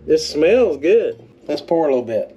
This smells good. Let's pour a little bit.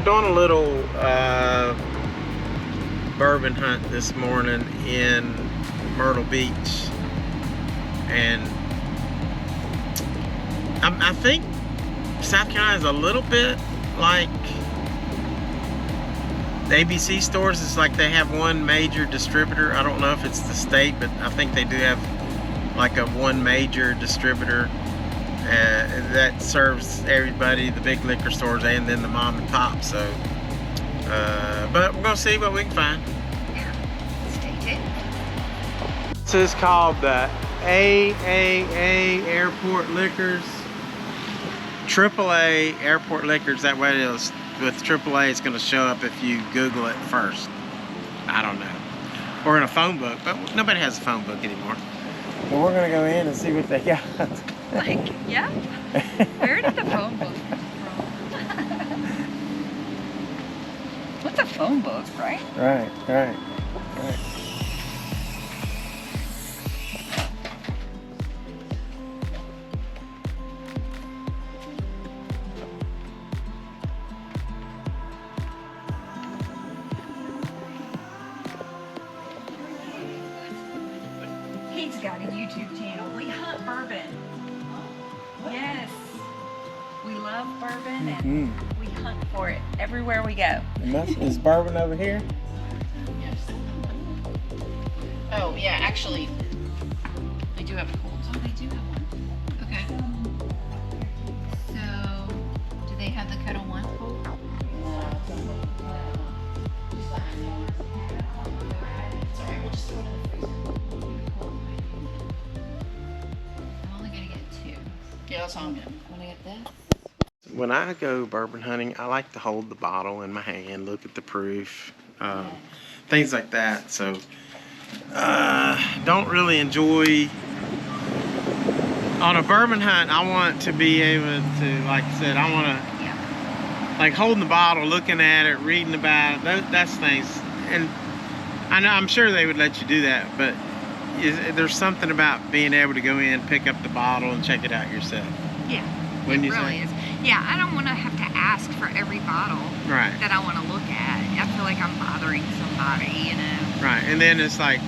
Doing a little bourbon hunt this morning in Myrtle Beach, and I think South Carolina is a little bit like the ABC stores. It's like they have one major distributor. I don't know if it's the state, but I think they do have like a one major distributor that serves everybody, the big liquor stores and then the mom and pop. So but we're gonna see what we can find. Yeah, stay tuned. This is called the AAA Airport Liquors, AAA Airport Liquors. That way it is. With AAA, it's going to show up if you Google it first. I don't know. Or in a phone book, but nobody has a phone book anymore. Well, we're going to go in and see what they got. Like, yeah. Where did the phone book come from? What's a phone book, right? Right. He's got a YouTube channel. We hunt bourbon. Yes. We love bourbon and we hunt for it everywhere we go. Is bourbon over here? Yes. Oh, yeah, actually, they do have a cold. Oh, they do have one. Okay. So, do they have the Kettle One cold? Sorry, we'll just throw it in the freezer. I'm only gonna get 2. Yeah, that's all I'm getting. Wanna get this? When I go bourbon hunting, I like to hold the bottle in my hand, look at the proof, things like that. So, don't really enjoy. On a bourbon hunt, I want to be able to, like I said, I want to, like holding the bottle, looking at it, reading about it. That's things. And I know, I'm sure they would let you do that, but there's something about being able to go in, pick up the bottle, and check it out yourself. Yeah, Wouldn't it you really say? is. Yeah, I don't want to have to ask for every bottle that I want to look at. I feel like I'm bothering somebody, you know. Right, and then it's like,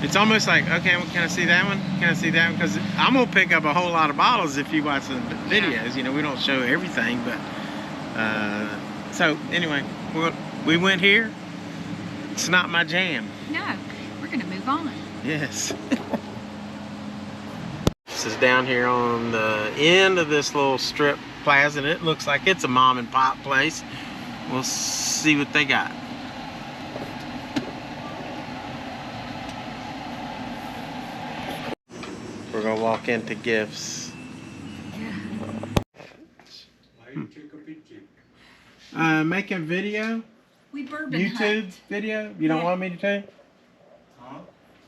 it's almost like, okay, well, can I see that one? Can I see that one? Because I'm going to pick up a whole lot of bottles if you watch the videos. Yeah. You know, we don't show everything, but, so anyway, we went here. It's not my jam. No, we're going to move on. Yes. This is down here on the end of this little strip plaza, and it looks like it's a mom and pop place. We'll see what they got. We're gonna walk into Giff's. Make a video. We bourbon YouTube hunt. video. You don't want me to? Huh?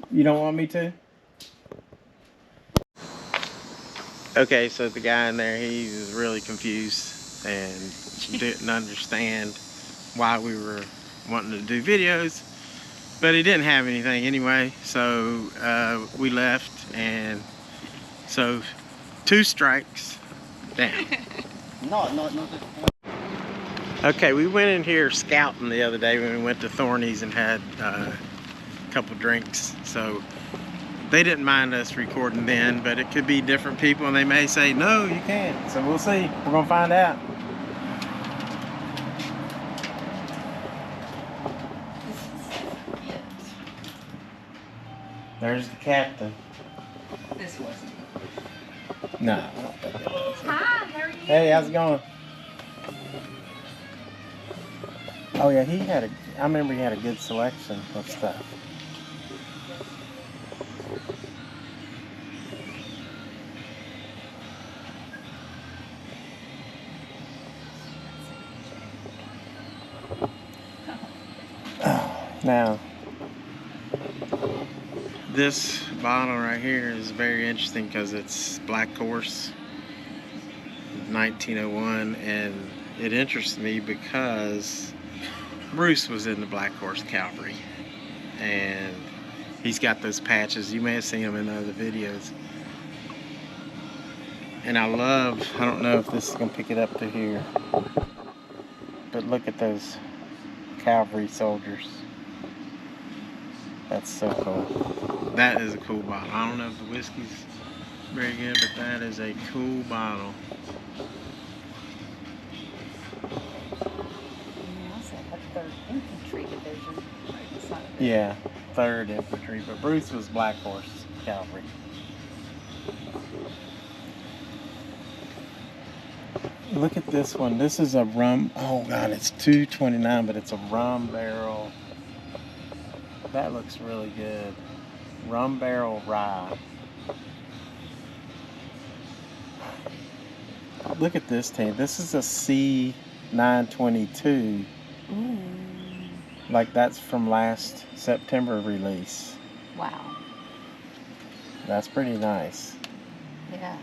You don't want me to? Okay, so the guy in there, he was really confused and didn't understand why we were wanting to do videos, but he didn't have anything anyway, so we left, and so 2 strikes down. No. Okay, we went in here scouting the other day when we went to Thorny's and had couple drinks. So they didn't mind us recording then, but it could be different people and they may say, no, you can't. So we'll see. We're gonna find out. There's the captain. This wasn't. No, I don't think it was. Hi, how are you? Hey, how's it going? Oh yeah, I remember he had a good selection of stuff. Now, this bottle right here is very interesting because it's Black Horse 1901, and it interests me because Bruce was in the Black Horse Cavalry and he's got those patches. You may have seen them in other videos. And I don't know if this is going to pick it up to here, but look at those cavalry soldiers. That's so cool. That is a cool bottle. I don't know if the whiskey's very good, but that is a cool bottle. Third Infantry Division. Yeah, 3rd Infantry, but Bruce was Black Horse Cavalry. Look at this one. This is a rum. Oh God, it's $2.29, but it's a rum barrel. That looks really good. Rum barrel rye. Look at this tank. This is a C922. Ooh. Like that's from last September release. Wow. That's pretty nice. Yeah.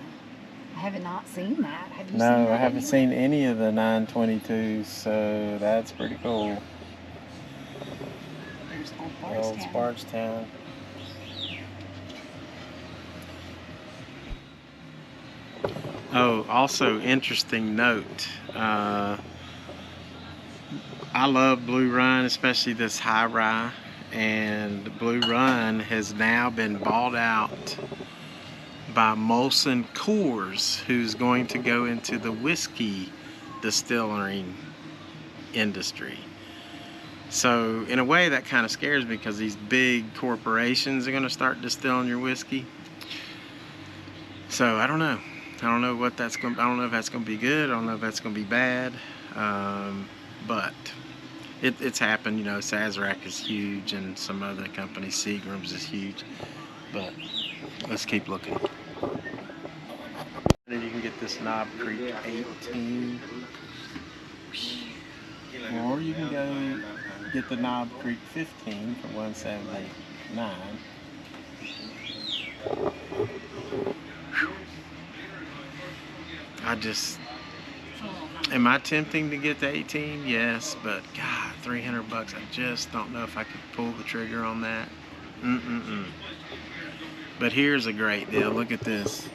I have not seen that. Have you seen No, that I haven't anywhere? seen any of the 922s, so that's pretty cool. There's Old Old Bardstown. Bardstown. Oh, also interesting note. I love Blue Run, especially this high rye, and Blue Run has now been bought out by Molson Coors, who's going to go into the whiskey distilling industry. So in a way that kind of scares me because these big corporations are going to start distilling your whiskey. So I don't know. I don't know what that's going. I don't know if that's going to be good. I don't know if that's going to be bad. But it's happened. You know, Sazerac is huge, and some other companies, Seagram's is huge. But let's keep looking. And you can get this Knob Creek 18, or you can go get the Knob Creek 15 for $179. Am I tempting to get the 18? Yes, but God, $300. I just don't know if I could pull the trigger on that. But here's a great deal. Look at this.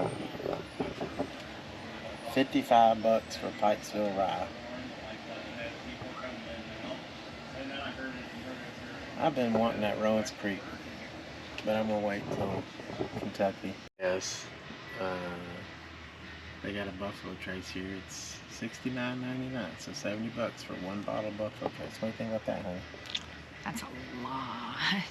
$55 for Pikesville rye. I've been wanting that Rowan's Creek, but I'm gonna wait till Kentucky. Yes. They got a Buffalo Trace here. It's $69.99, so $70 for one bottle of Buffalo Trace. What do you think about that, honey? That's a lot.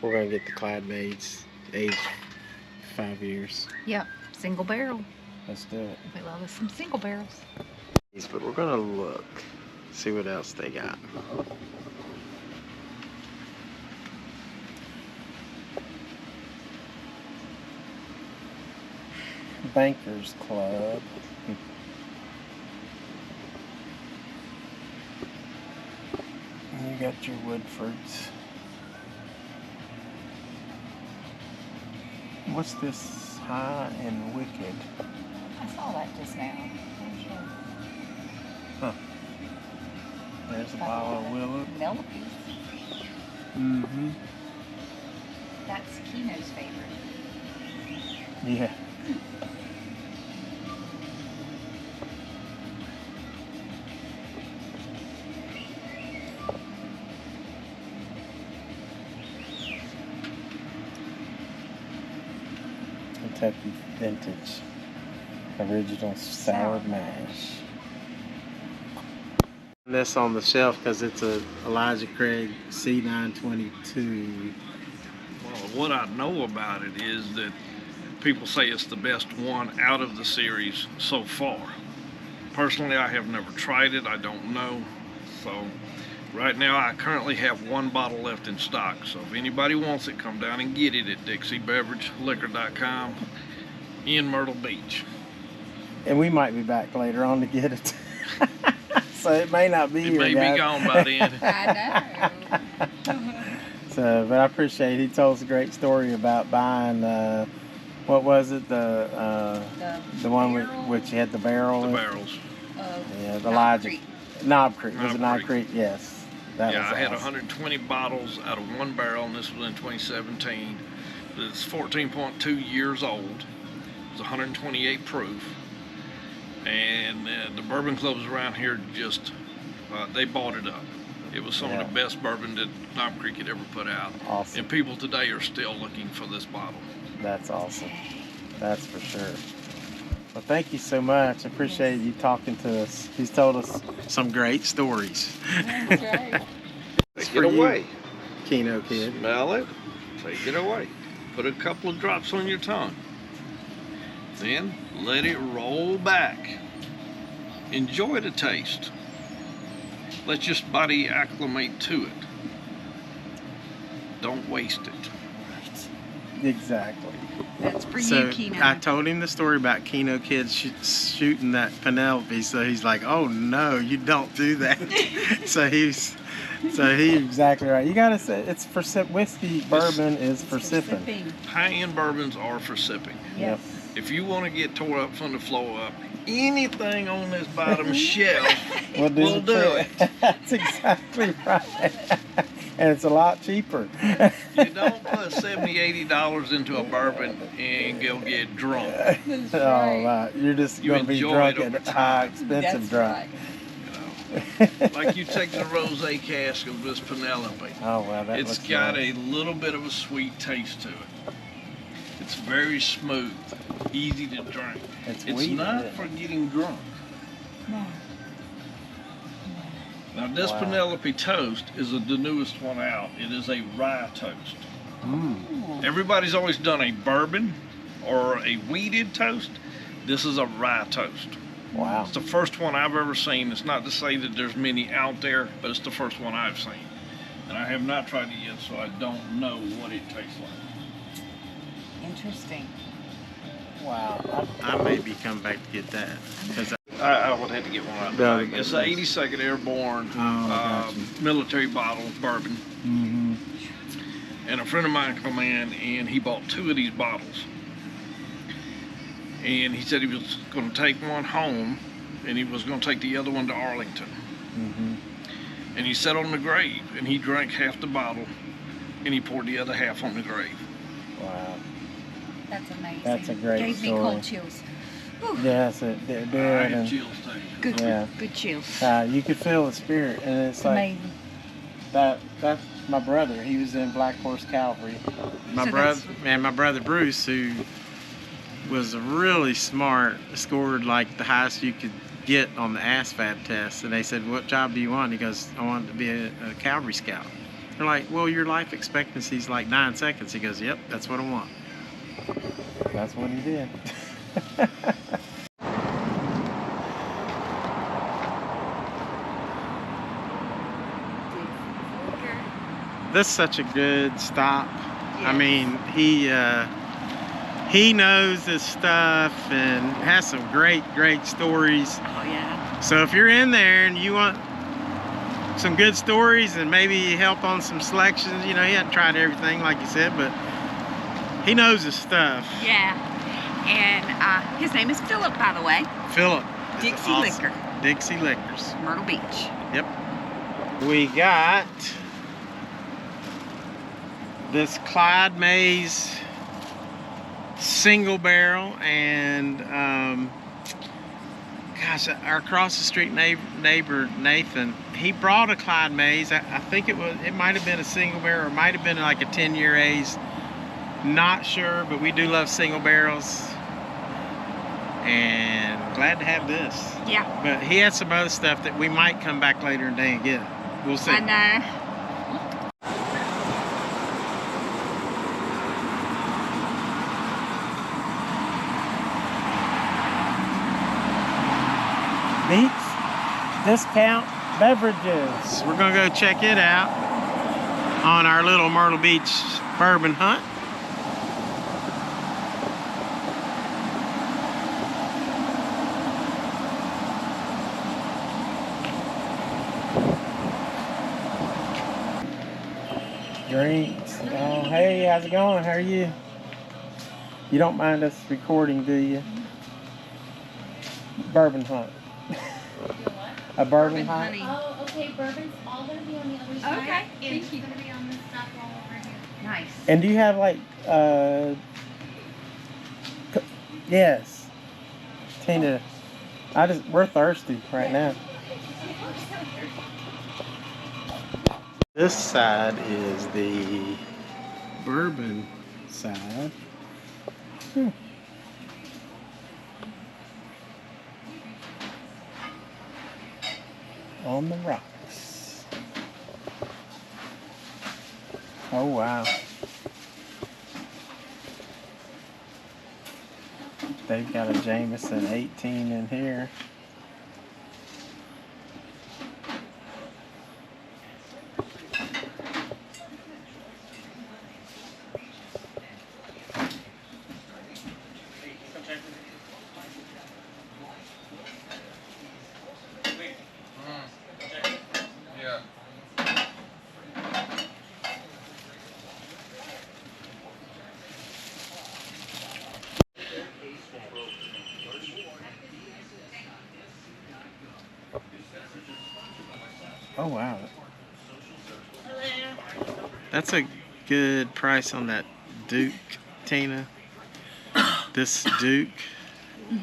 We're gonna get the Clyde Maids, aged 5 years. Yep, single barrel. Let's do it. We love us some single barrels. But we're gonna look, see what else they got. Bankers Club. You got your Woodfords. What's this? High and Wicked. I saw that just now. Huh. There's a bottle of Willow. Millipedes. Mm-hmm. That's Kino's favorite. Yeah. Kentucky vintage. Original sour mash. This on the shelf because it's a Elijah Craig C922. Well, what I know about it is that people say it's the best one out of the series so far. Personally, I have never tried it. I don't know. So right now, I currently have one bottle left in stock. So if anybody wants it, come down and get it at DixieBeverageLiquor.com in Myrtle Beach. And we might be back later on to get it. So it may not be It here, may guys. be gone by then. I know. So, but I appreciate he told us a great story about buying, what was it, the one which had the barrel. The in it? barrels. Yeah, the Knob Elijah. Creek. Knob Creek. Was it Knob Knob Creek? Yes. That Yeah, was I had awesome. 120 bottles out of one barrel, and this was in 2017. It's 14.2 years old. It's 128 proof. And the bourbon clubs around here just, they bought it up. It was some of the best bourbon that Knob Creek had ever put out. Awesome. And people today are still looking for this bottle. That's awesome. That's for sure. Well, thank you so much. I appreciate you talking to us. He's told us some great stories. That's right. Take it away. Kenokid. Smell it. Take it away. Put a couple of drops on your tongue. Then let it roll back. Enjoy the taste. Let your body acclimate to it. Don't waste it. Exactly. That's for So you, Keno. I told him the story about Kenokid shooting that Penelope. So he's like, "Oh no, you don't do that." so he's exactly right. You gotta say it's for whiskey. Bourbon is for sipping. High-end bourbons are for sipping. Yes. If you want to get tore up from the floor up, anything on this bottom shelf We'll will do it. That's exactly right. And it's a lot cheaper. You don't put $70, $80 into a bourbon and go get drunk. That's Oh, right. right. You're just You going to be enjoy drunk it over at time. high expensive That's drunk. right. You know, like you take the rosé cask of this Penelope. Oh, wow. That It's looks got nice. a little bit of a sweet taste to it. It's very smooth, easy to drink. It's It's wheat, not isn't it? for getting drunk. No. Now this Wow. Penelope toast is the newest one out. It is a rye toast. Mm. Everybody's always done a bourbon or a wheated toast. This is a rye toast. Wow. It's the first one I've ever seen. It's not to say that there's many out there, but it's the first one I've seen. And I have not tried it yet, so I don't know what it tastes like. Interesting. Wow. I may be coming back to get that. Because I would have to get one out. No, It's an 82nd Airborne gotcha. military bottle of bourbon. mm-hmm. And a friend of mine come in and he bought 2 of these bottles. And he said he was going to take one home and he was going to take the other one to Arlington. Mm-hmm. And he sat on the grave and he drank half the bottle and he poured the other half on the grave. Wow. That's amazing. That's a great Gave me story. cold chills. Whew. Yes, it did. I have And, chills too. Good. Yeah. Good chills. you could feel the spirit. And it's like, Amazing. that's my brother. He was in Black Horse Cavalry. My So brother that's- and my brother Bruce, who was really smart, scored like the highest you could get on the ASVAB test. And they said, "What job do you want?" He goes, "I want to be a cavalry scout." They're like, "Well, your life expectancy is like 9 seconds." He goes, "Yep, that's what I want." That's what he did. This is such a good stop. I Yes. mean, he knows his stuff and has some great stories. Oh yeah. So if you're in there and you want some good stories and maybe help on some selections, you know, he hasn't tried everything like you said, but he knows his stuff. Yeah. And his name is Philip, by the way. Philip. Dixie Awesome. Liquor, Dixie Liquors. Myrtle Beach. Yep. We got this Clyde Mays single barrel, and gosh, our across the street neighbor Nathan, he brought a Clyde Mays. I think it might have been a single barrel, or it might have been like a 10-year age. Not sure, but we do love single barrels. And glad to have this. Yeah. But he had some other stuff that we might come back later in the day and get. We'll see. I know. Beats Discount Beverages. We're gonna go check it out on our little Myrtle Beach bourbon hunt. Drinks. Oh, hey, how's it going? How are you? You don't mind us recording, do you? Bourbon hunt. A bourbon hunt? Honey. Oh, okay. Bourbon's all going to be on the other side. Okay, And thank it's you. going to be on this stuff all over here. Nice. And do you have like, yes. Tina, we're thirsty right now. This side is the bourbon side. On the rocks. Oh wow. They've got a Jameson 18 in here. Oh wow. That's a good price on that Duke, Tina. This Duke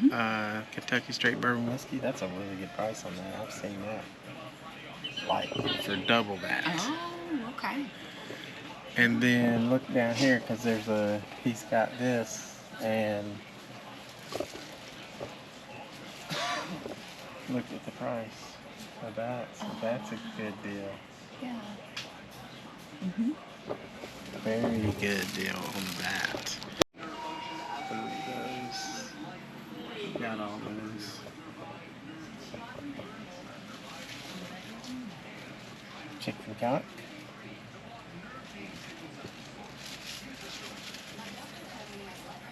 Kentucky Straight Bourbon Whiskey, that's a really good price on that. I've seen that. Like for double that. Oh, okay. And then look down here because he's got this, and look at the price of that. So that's a good deal. Yeah. Very good deal on that. Got all those. Chicken cock.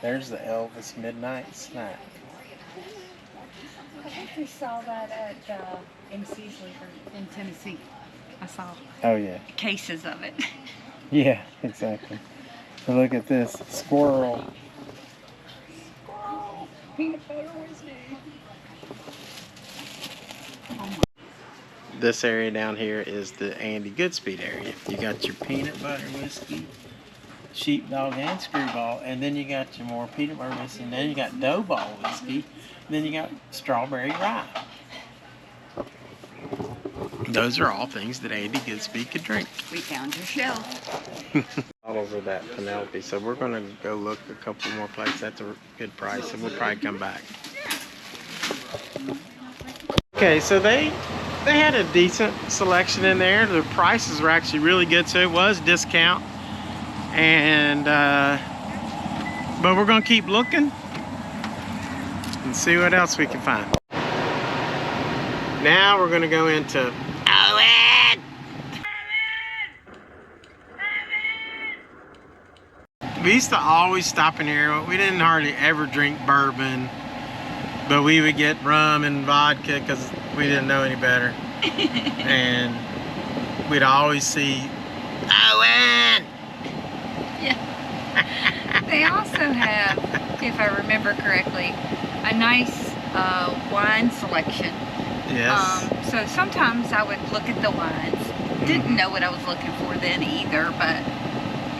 There's the Elvis Midnight Snack. I think we saw that at MC's Liquor in Tennessee. I saw Oh yeah. cases of it. Yeah, exactly. But look at this. Squirrel. Peanut butter whiskey. This area down here is the Andy Goodspeed area. You got your peanut butter whiskey, sheepdog and screwball, and then you got your more peanut butter whiskey, and then you got dough ball whiskey, and then you got strawberry rye. Those are all things that Andy Goodspeed could drink. We found your shelf. Bottles of that Penelope, so we're going to go look a couple more places. That's a good price, and we'll probably come back. Okay, so they had a decent selection in there. The prices were actually really good, so it was discount. And but we're going to keep looking and see what else we can find. Now we're going to go into Owens. We used to always stop in here. We didn't hardly ever drink bourbon, but we would get rum and vodka because we didn't know any better. And we'd always see Owen. Yeah. They also have, if I remember correctly, a nice wine selection. Yes. So sometimes I would look at the wines. Didn't know what I was looking for then either, but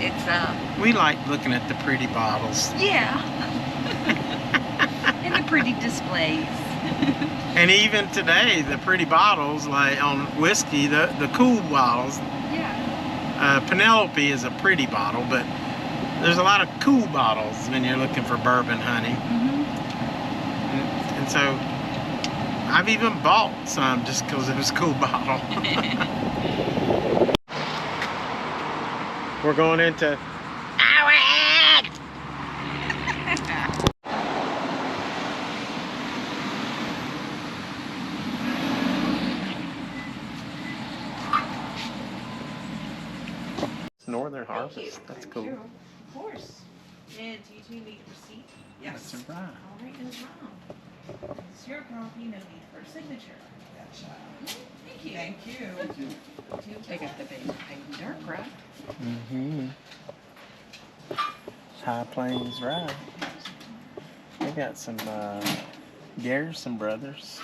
it's We like looking at the pretty bottles. yeah. And the pretty displays. And even today, the pretty bottles, like on whiskey, the cool bottles. Yeah. Penelope is a pretty bottle, but there's a lot of cool bottles when you're looking for bourbon honey. And so I've even bought some just because it was a cool bottle. We're going into Owens! Northern Harvest. That's cool. Sure. Of course. And do you two need a receipt? Yes. That's right. All right, no problem. It's your copy, no need for a signature. Thank you. Thank you. They got the big dark, right? Mm-hmm. High Plains Ride. They got some Garrison Brothers.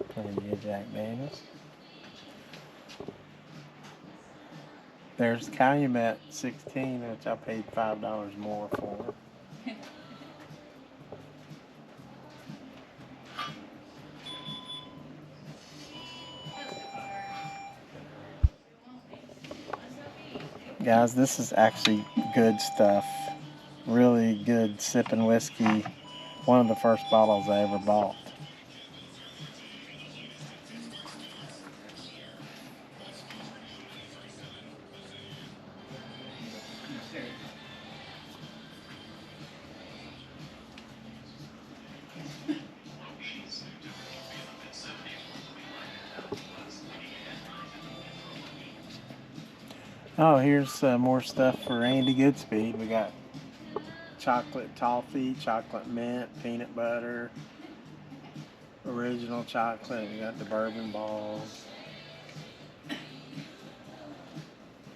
Plenty of Jack Daniels. There's Calumet 16, which I paid $5 more for. Guys, this is actually good stuff. Really good sipping whiskey. One of the first bottles I ever bought. Oh, here's more stuff for Andy Goodspeed. We got chocolate toffee, chocolate mint, peanut butter, original chocolate. We got the bourbon balls,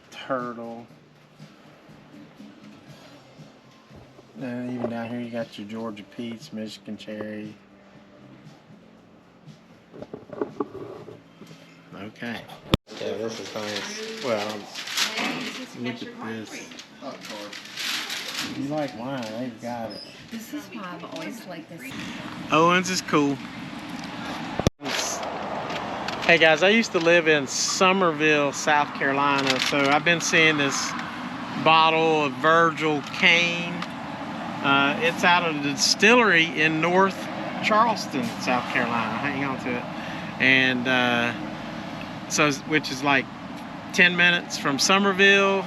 turtle. And even down here you got your Georgia peach, Michigan cherry. Okay. Yeah, this is nice. Well, look at this. You like wine, they've got it. This is why I've always liked this. Owens is cool. Hey guys, I used to live in Summerville, South Carolina, so I've been seeing this bottle of Virgil Kaine. It's out of the distillery in North Charleston, South Carolina. Hang on to it. And so, which is like 10 minutes from Summerville,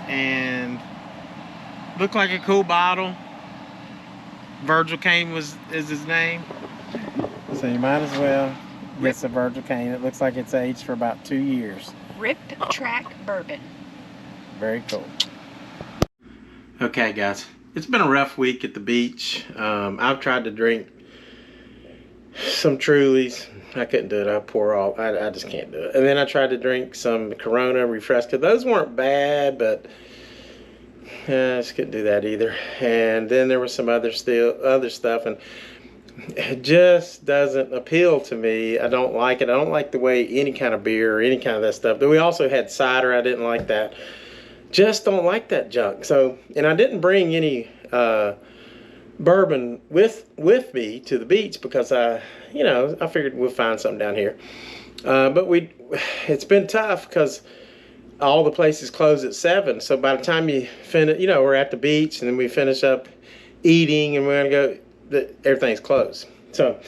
and looked like a cool bottle. Virgil Kaine is his name. So you might as well get some Virgil Kaine. It looks like it's aged for about 2 years. Rip Track Bourbon. Very cool. Okay guys, it's been a rough week at the beach. I've tried to drink some Trulies. I couldn't do it. I just can't do it. And then I tried to drink some Corona Refresca. Those weren't bad, but I just couldn't do that either. And then there was some other stuff, and it just doesn't appeal to me. I don't like it. I don't like the way any kind of beer or any kind of that stuff. But we also had cider. I didn't like that. Just don't like that junk. So, and I didn't bring any bourbon with me to the beach because I figured we'll find something down here. But it's been tough because all the places close at 7. So by the time you finish, we're at the beach and then we finish up eating and we're gonna go, everything's closed. So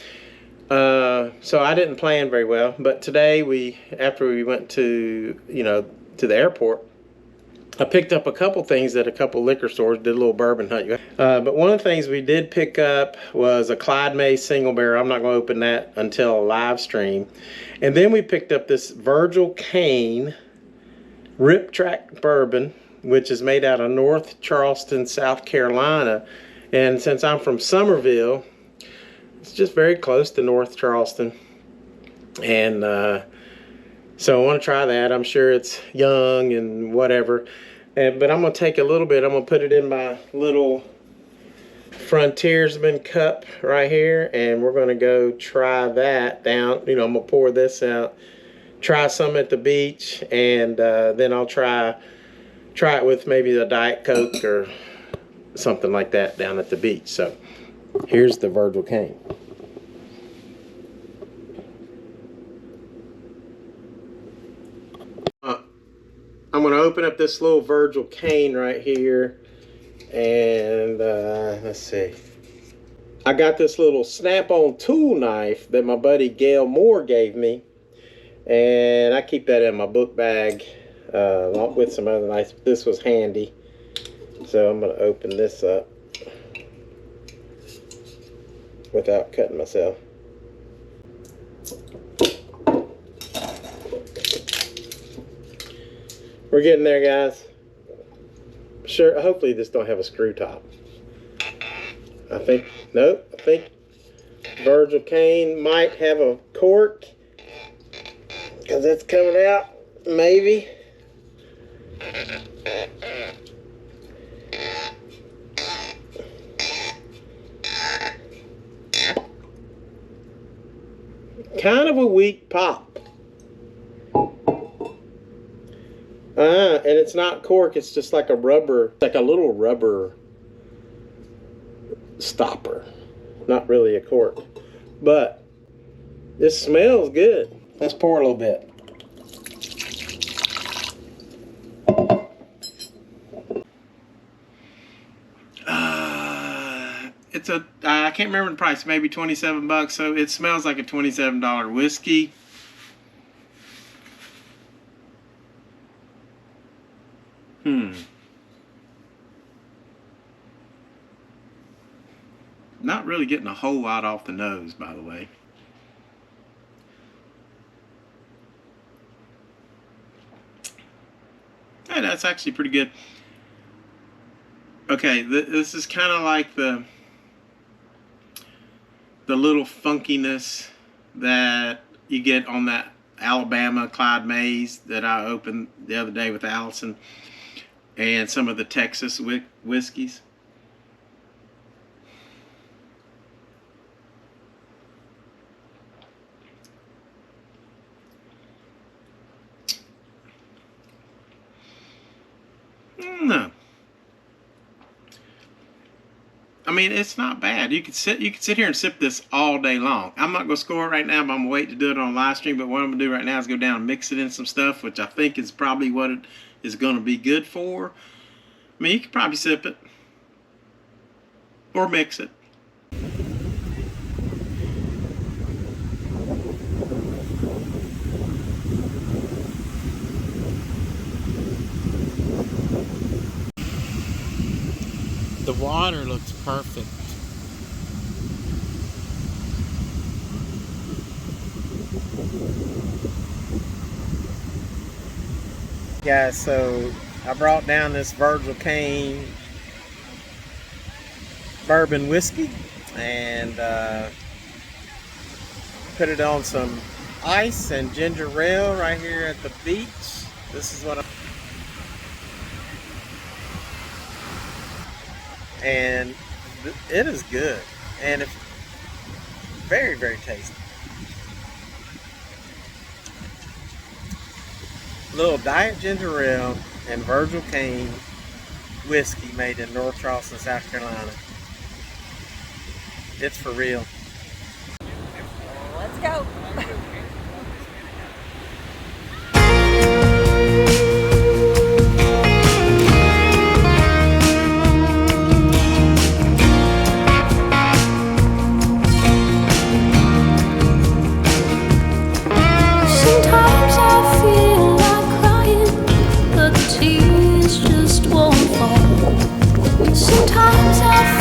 I didn't plan very well. But today after we went to the airport, I picked up a couple things at a couple liquor stores, did a little bourbon hunt. But one of the things we did pick up was a Clyde May single barrel. I'm not going to open that until a live stream. And then we picked up this Virgil Kaine Rip Track Bourbon, which is made out of North Charleston, South Carolina. And since I'm from Summerville, it's just very close to North Charleston. And so I want to try that. I'm sure it's young and whatever. But I'm going to take a little bit. I'm going to put it in my little Frontiersman cup right here. And we're going to go try that down. I'm going to pour this out. Try some at the beach. And then I'll try it with maybe a Diet Coke or something like that down at the beach. So here's the Virgil Kaine. open up this little Virgil Kaine right here. And let's see. I got this little snap-on tool knife that my buddy Gail Moore gave me. And I keep that in my book bag along with some other knives. This was handy. So I'm going to open this up without cutting myself. We're getting there, guys. Sure, hopefully this don't have a screw top. I think, nope, I think Virgil Kaine might have a cork because it's coming out, maybe. Kind of a weak pop. And it's not cork, it's just like a rubber, like a little rubber stopper. Not really a cork. But this smells good. Let's pour a little bit. It's a, I can't remember the price, maybe 27 bucks. So it smells like a $27 whiskey. Not really getting a whole lot off the nose, by the way. Hey, that's actually pretty good. Okay, this is kind of like the little funkiness that you get on that Alabama Clyde Mays that I opened the other day with Allison, and some of the Texas whiskeys. No. I mean, it's not bad. You could sit here and sip this all day long. I'm not gonna score it right now, but I'm gonna wait to do it on live stream. But what I'm gonna do right now is go down and mix it in some stuff, which I think is probably what it is gonna be good for. I mean, you could probably sip it or mix it. The water looks perfect. Guys, so I brought down this Virgil Kaine bourbon whiskey and put it on some ice and ginger ale right here at the beach. This is what and it is good, and it's very, very tasty. Little diet ginger ale and Virgil Kaine whiskey made in North Charleston, South Carolina. It's for real. Let's go. Sometimes I